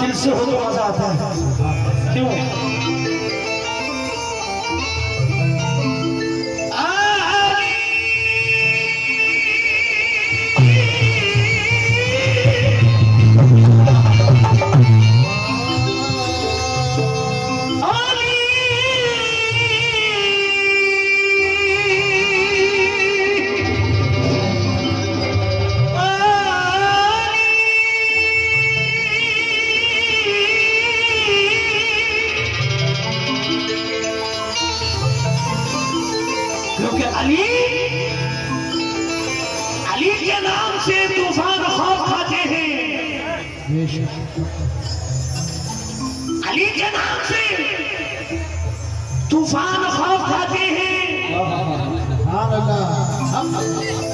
दिल से हो तो मजा आता है। क्यों? क्योंकि अली के नाम से तूफान खौफ खाते हैं। अली के नाम से तूफान खौफ खाते हैं।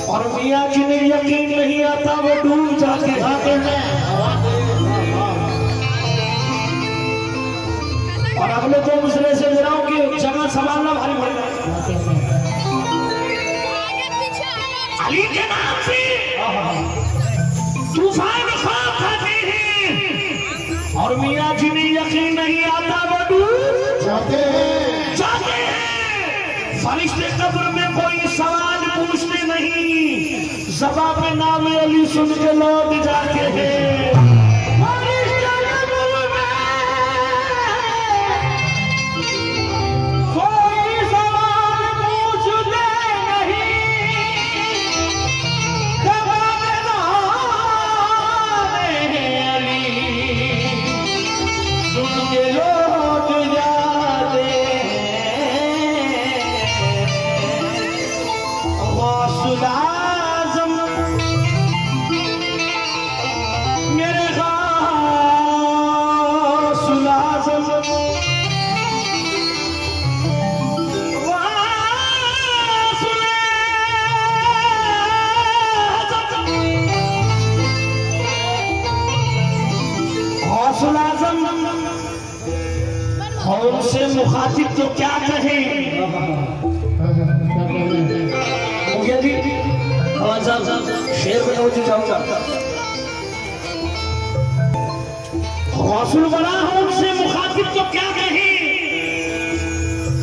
और मियाँ जिन्हें यकीन नहीं आता वो डूब जाते हैं। और अगले दो दूसरे से गिराओ कि जगह संभालना भारी पड़ेगा। अली के नाम से तूफान खौफ खाते हैं। और मियाँ जिन्हें यकीन नहीं आता वो डूब जाते हैं। फरिश्ते कब्र में कोई सवाल पूछते नहीं, ज़बान पे नाम अली सुन के लौट जाते हैं। और उनसे मुखातिब तो क्या कहें? जी शेर में हो जाऊंगा। गौसुल बना हो उनसे मुखातिब तो क्या कहें?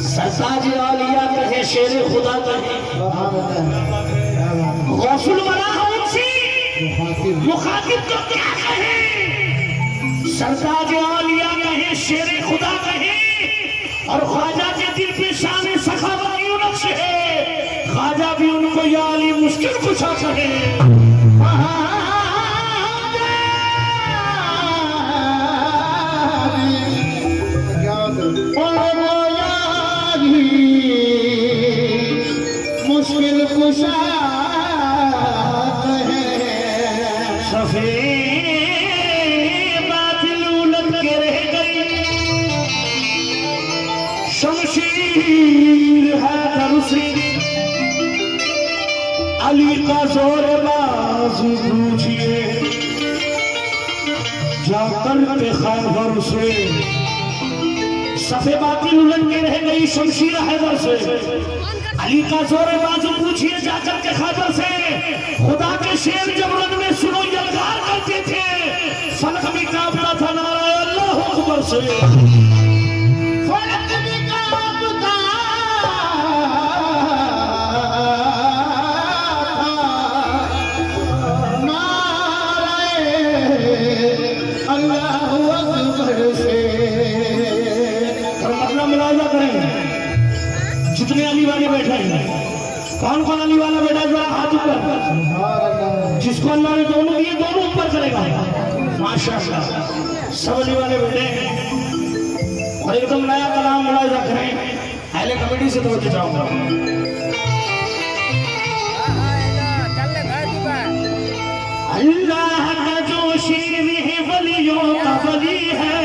सरताज औलिया कहे, शेर खुदा कहे। गौसुल बना हो उनसे मुखातिब तो क्या कहे? सरताज औलिया कहे, शेर खुदा कहे। और ख्वाजा के दिल पे शान सखावत यूं नक्श है, ख्वाजा भी उनको या अली मुश्किल कुशा कहे। मुश्किल कुशा कहे। सफेद शमशीर है धनुषी, अली का जोर बाजू पूछिए, जाकर पे खैबर से सफे बातिल उलट के रह गई शमशीर हैदर से। अली का जोर बाजू पूछिए जाकर के खैबर से। खुदा के शेर जब रन में सुनो यलगार करते थे, फलक भी कांपता था नारा अल्लाह अकबर से। जितने अली वाले बैठे हैं, कौन कौन अली वाला बैठा है जरा हाथ ऊपर। जिसको अल्लाह ने दोनों दिए दोनों ऊपर करेगा। माशाअल्लाह सब अली वाले बैठे हैं। और एकदम नया कलाम मुलाहिजा करें। पहले कमेटी से तो चाहूंगा अल्लाह का जो शेर है वलियों का वली है।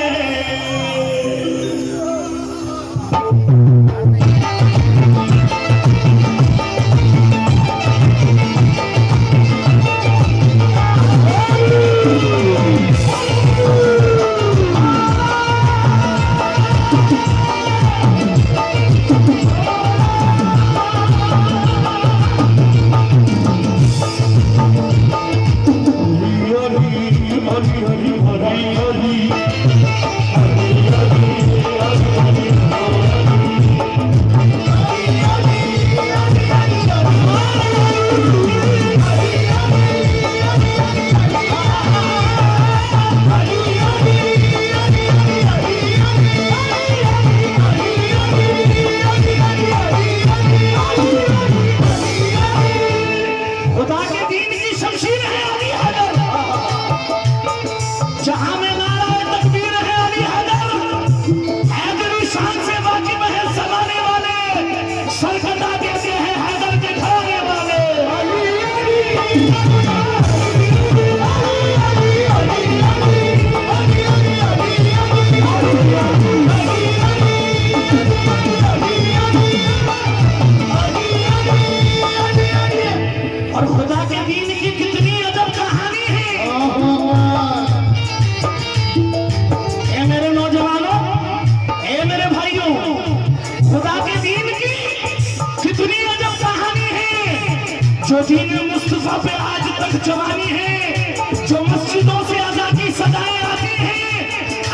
जो दीन मुस्तफा पे आज तक जवानी है, जो मस्जिदों से अज़ा की सदाएं आती हैं,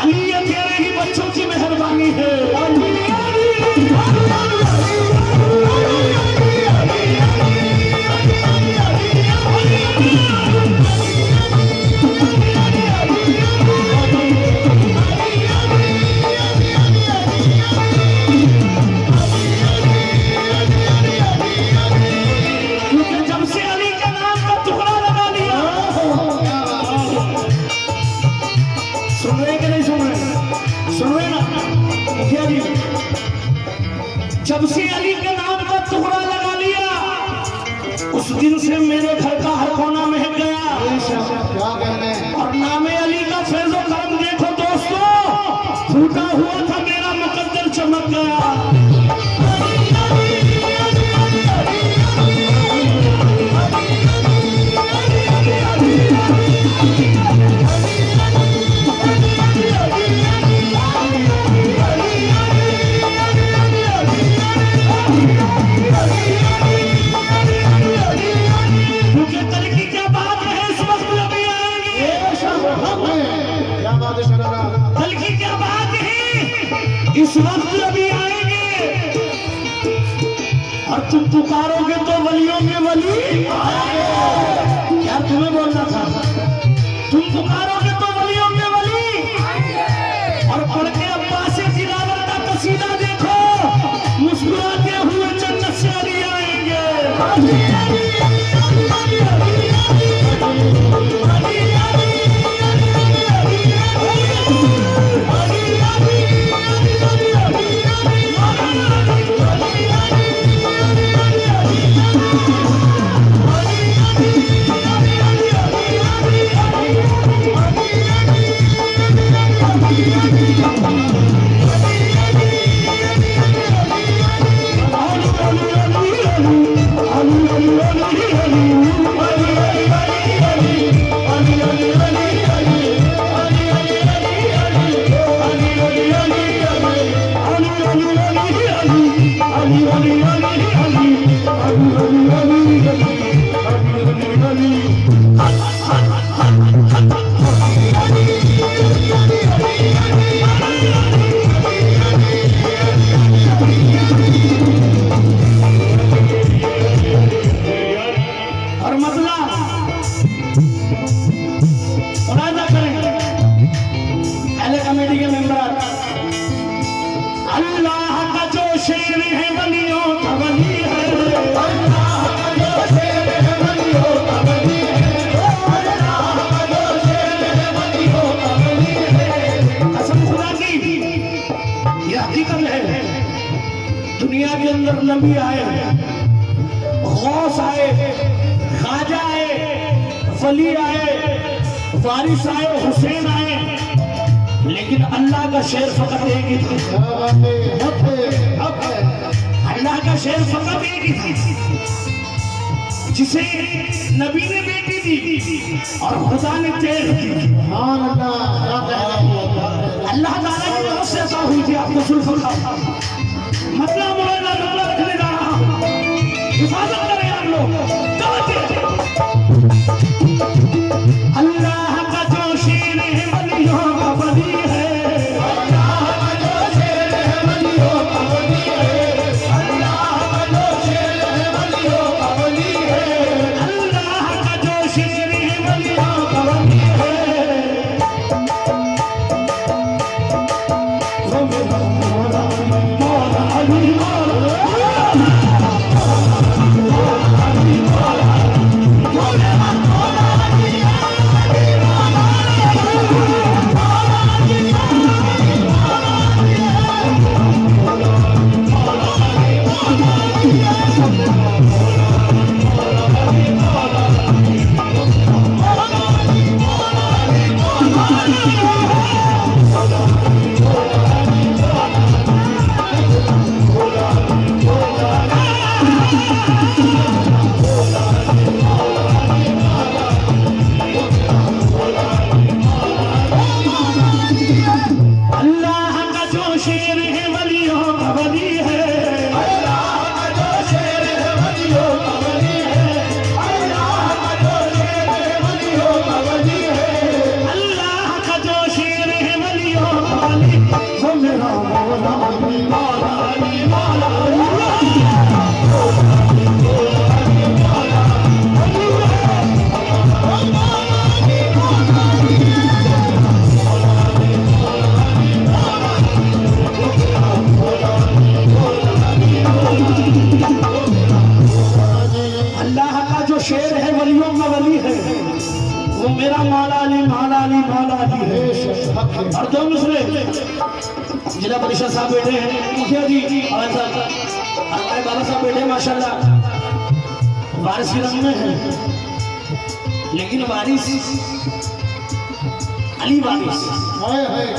अली तेरे ही बच्चों की मेहरबानी है। जब से अली के नाम का टुकड़ा लगा लिया, उस दिन से मेरे घर का हर कोना महक गया। और नामे अली का फैज़ो करम देखो दोस्तों, फूटा हुआ था मेरा मुकद्दर चमक गया। इस वक्त अभी आएंगे और तुम पुकारोगे तो वलियों के वली यार तुम्हें बोलना था, तुम पुकारोगे तो वलियों के वली। और पढ़ के अब्बास से तिलावत का कसीदा देखो, मुस्कुराते हुए जन्नत से अली आएंगे। दुनिया के अंदर नबी आए, गौस आए, खाजा आए, वली आए, वारिस आए, हुसैन आए, लेकिन अल्लाह का शेर फकत एक ही था। अल्लाह का शेर फकत एक ही था, जिसे नबी ने बेटी दी और खुदा ने तेज दी। अल्लाह ताला की तरफ से ऐसा हुई थी। आपको सुल्फा मतलब रखने जा रहा हूं, हिफाजत करें आप लोग। अल्लाह का जो शेर मेरा मौला अली मौला अली मौला अली है। और दो दूसरे जिला परिषद साहब बैठे हैं, मुखिया जी और हमारे बाबा साहब बैठे हैं, माशाल्लाह बारिश के रंग में है, लेकिन बारिश अली बारिश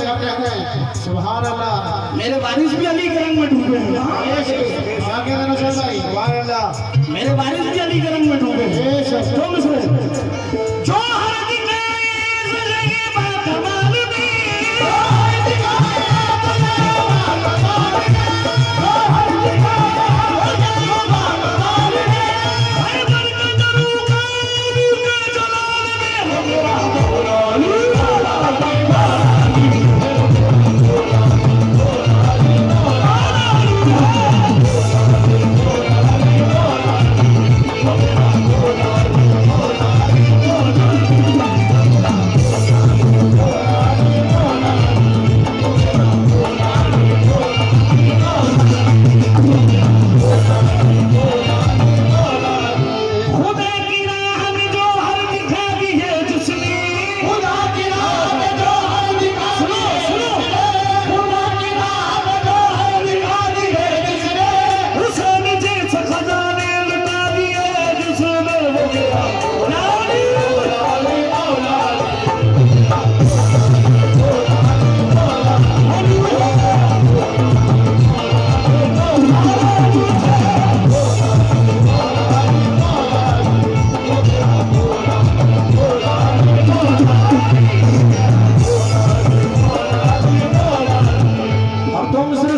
क्या कहते हैं, सुभान अल्लाह। मेरे बारिश भी अली के रंग में डूबे हैं। मेरे बारिश भी अली के रंग में डूबे हैं। दो दूसरे जो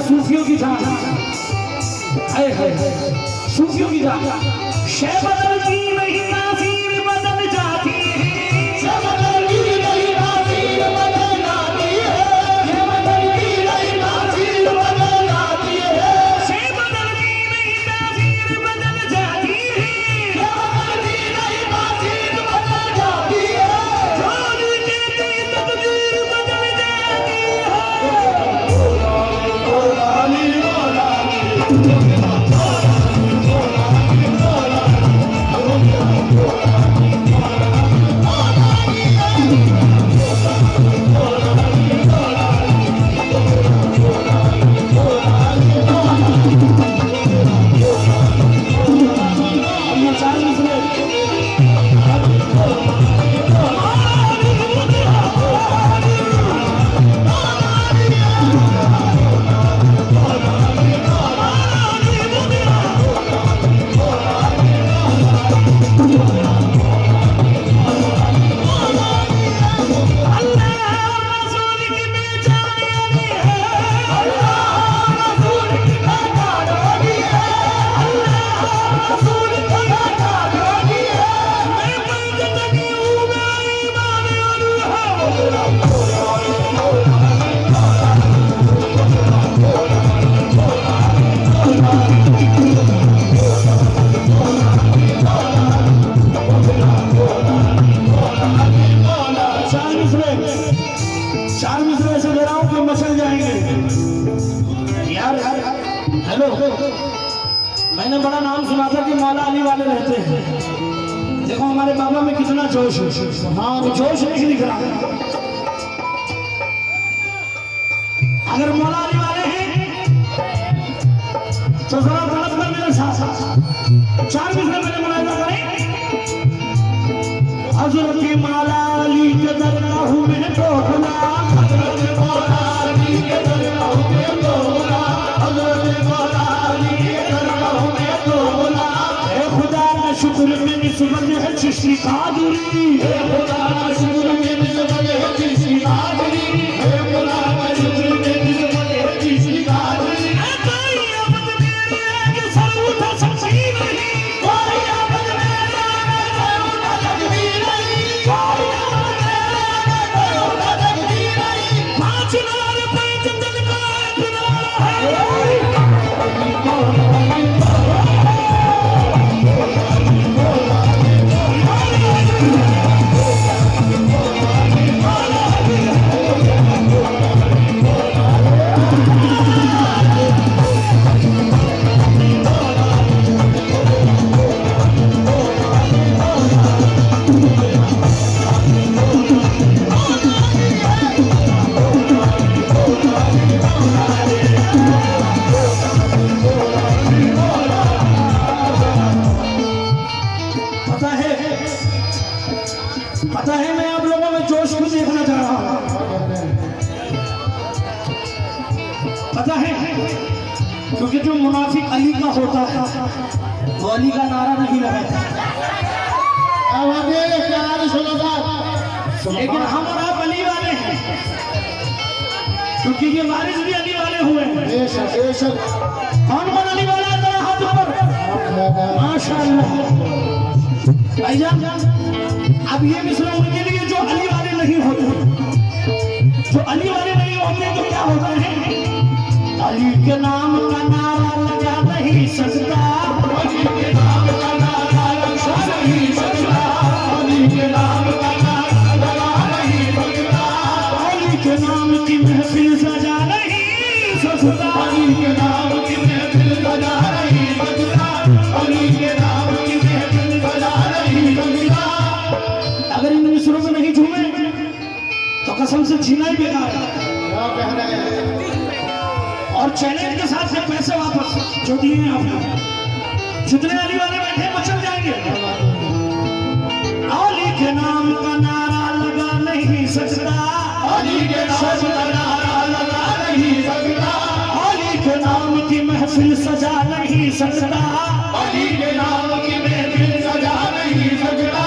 सूफियों की जात सूफियों की जात शे बदलती नहीं तासीर बदल जाती है, शे बदलती नहीं तासीर बदल जाती है, शे बदलती नहीं तासीर बदल जाती है, शे बदलती नहीं तासीर बदल जाती है, शे बदलती नहीं तासीर बदल जाती है, जान के तकदीर बदल जाती है। चार मिसरे ऐसे दे रहा हूं कि मचल जाएंगे यार। हेलो, मैंने बड़ा नाम सुना था कि मौला अली वाले रहते हैं। देखो हमारे बाबा में कितना जोश है। हाँ, जोश नहीं दिख रहा। अगर मौला अली वाले हैं तो जरा तड़प कर मेरे साथ चार मिसरे मैंने मुलायजा करें और हजरत मौला अली के दरगाह में टोकना, हजरत मौला अली के दरगाह में टोकना, हजरत मौला अली के दरगाह में टोकना। ए खुदा का शुक्र में निस्बत है चिश्ती कादरी, ए खुदा का शुक्र में निस्बत है चिश्ती कादरी, ए खुदा का शुक्र में निस्बत है चिश्ती कादरी। कोई आफत मेरे आगे सर उठा सकती नहीं, कोई आफत मेरे आगे सर उठा सकती नहीं, कोई आफत मेरे आगे सर उठा सकती नहीं। पांच नारे पे जंगल का किनारा है, पता है मैं आप लोगों में जोश भी देखना चाह रहा हूं। पता है क्योंकि जो मुनाफिक अली का होता है वो अली का नारा नहीं लगाता, लेकिन हम और आप अली वाले हैं क्योंकि ये वारिस भी अली वाले हुए हैं। कौन कौन अली वाला है जरा हाथ ऊपर, माशाअल्लाह। भाईजान अब ये मिसरा उनके लिए जो अली वाले नहीं होते, जो अली वाले नहीं होते तो क्या होता है? अली के नाम का नारा लगा नहीं सकता, अली के नाम का नारा लगा नहीं सकता, अली के नाम का नारा लगा नहीं सकता, अली के नाम की महफिल सजा नहीं सकता, अली के नाम की महफिल सजा नहीं सकता, अली के नाम की महफिल सजा नहीं सकता। अगर इन मिसरों में नहीं झूमे तो कसम से जीना ही बेकार है। और चैलेंज के साथ से पैसे वापस जो दिए हैं आपने, जितने अली वाले बैठे वो चल जाएंगे। अली के नाम का नारा लगा नहीं सकता, अली के नाम का नारा लगा नहीं सकता, अली के नाम की महफिल सजा नहीं सकता, अली के नाम की महफिल सजा नहीं सकता।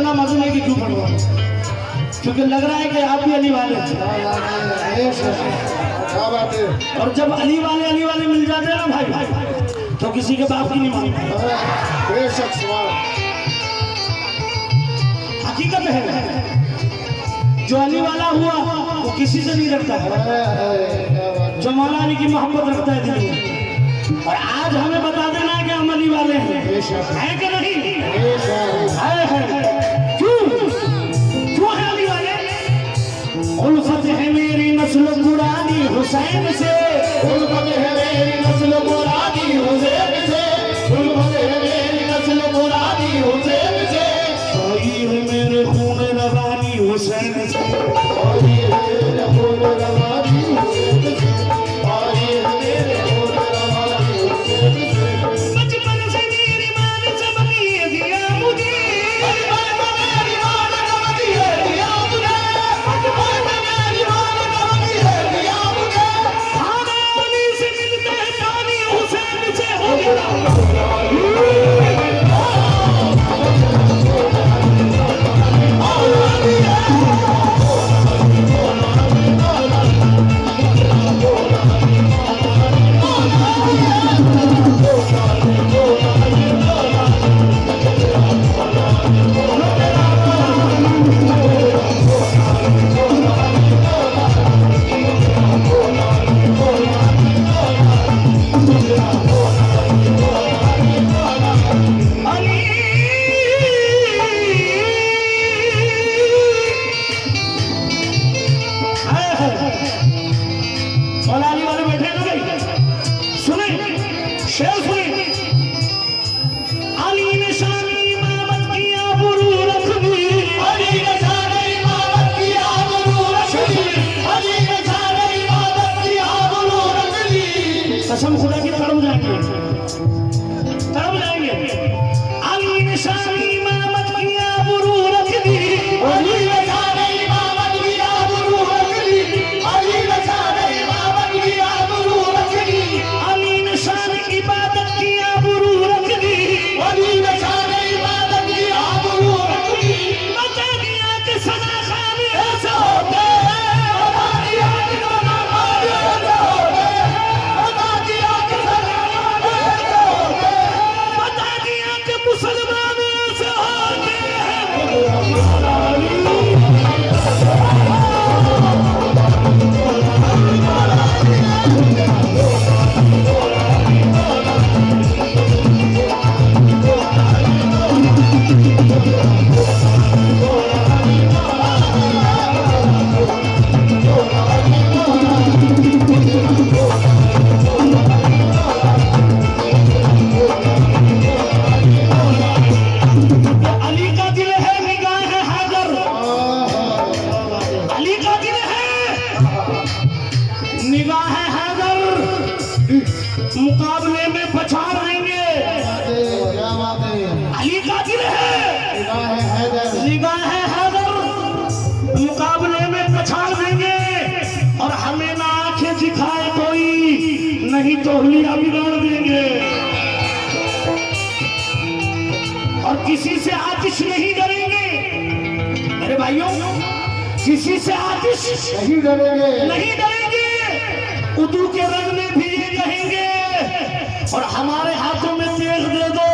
इतना मजमे की क्यों पढ़वा, क्योंकि लग रहा है कि आप भी अली वाले हैं। क्या बात है। और जब अली वाले मिल जाते हैं ना भाई तो किसी के बाप की नहीं मानते। बेशक सवाल हकीकत है, जो अली वाला हुआ वो किसी से नहीं रखता है, जो मौला अली की मोहब्बत रखता है दिल में। और आज हमें बता देना है कि हम अली वाले हैं, है कि नहीं? है। क्यों है अली वाले? उल्फत है मेरी नस्ल पुरानी हुसैन से, उल्फत है मेरी नस्ल पुरानी हुसैन से, उल्फत है मेरी नस्ल पुरानी हुसैन से, आई है मेरे खून रवानी हुसैन से, आई है मेरे खून रवानी हुसैन से, आई है मेरे खून रवानी हुसैन से। बचपन से मेरी माँ ने सबकी दिया मुझे, बचपन से मेरी माँ ने सबकी दिया मुझे, बचपन से मेरी माँ ने सबकी दिया मुझे। खाना अली से मिलता है पानी हुसैन से हो गया। मौला अली वाले बैठे ना भाई, सुने शेर सुने। अली ने शानी इमामत की आबरू रख दी, अली ने शान इमामत की आबरू रख दी, अली ने शान इमामत की आबरू रख दी। कसम खुदा की तड़प जाएंगे। अली ने शानी इमामत की आबरू रख दी, अली ने शान इमामत की आबरू रख दी, अली ने शान इमामत की आबरू रख दी, अली ने शान इबादत की आबरू रख दी, अली ने शान इबादत की आबरू रख दी। बता दिया कि सदा खान ऐसा होते बता दिया कि सदा खान ऐसा होते, बता दिया कि सदा खान ऐसा होते, बता दिया कि मुसलमान ऐसे होते हैं। अली का दिल है, निगाह है हैदर, अली का दिल है, निगाह है हैदर, मुकाबले में पछाड़ देंगे। क्या बात है। अली का दिल है, निगाह है हैदर, निगाह है हैदर, मुकाबले में पछाड़ देंगे। और हमें ना आंखें दिखाए कोई, नहीं तो हुलिया बिगाड़ देंगे। और किसी से आतिश नहीं डरेंगे मेरे भाइयों, किसी से आतिश नहीं डरेंगे, नहीं डरेंगे। उर्दू के रंग में भी ये कहेंगे, और हमारे हाथों में तेज दे दो,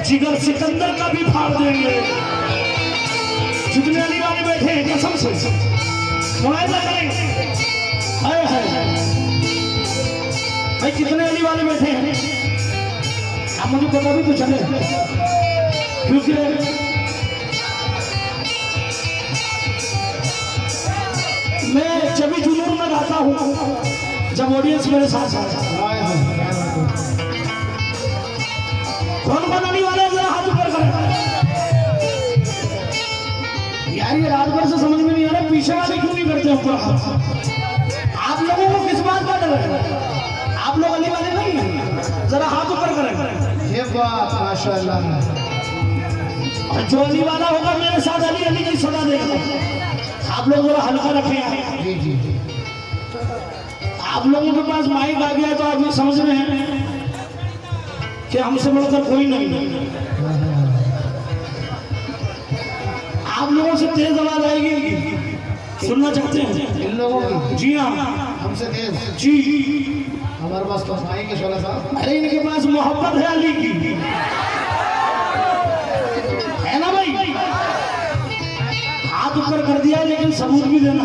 जिगर सिकंदर का भी फाड़ देंगे। जितने अली वाले बैठे हैं कसम से मुआयदा करेंगे। हाय हाय भाई, कितने अली वाले बैठे हैं आप मुझे पता भी तो चले, क्योंकि मैं जब भी जुनून में गाता हूँ जब ऑडियंस मेरे साथ साथ। कौन कौन अली वाले जरा हाथ ऊपर करें यार, ये रात भर से समझ में नहीं आ रहा पीछे वाले क्यों नहीं करते ऊपर हाथ। आप लोगों को किस बात का डर है? आप लोग अली वाले नहीं हैं, जरा हाथ ऊपर करें। ये बात माशाअल्लाह। और जो अली वाला होगा मेरे साथ अली अली की सदा देगा। आप लोग जरा हल्का रखें। जी जी जी। आप लोगों के पास माइक आ गया तो आप ये समझ रहे हैं कि हमसे बढ़कर कोई नहीं है। आप लोगों से तेज आवाज आएगी, सुनना चाहते हैं? इन लोगों की जी हाँ, हमसे तेज जी। हमारे पास तो आएंगे शोला साहब। अरे इनके पास मोहब्बत है अली की, है ना भाई? हाथ ऊपर कर दिया लेकिन सबूत भी देना।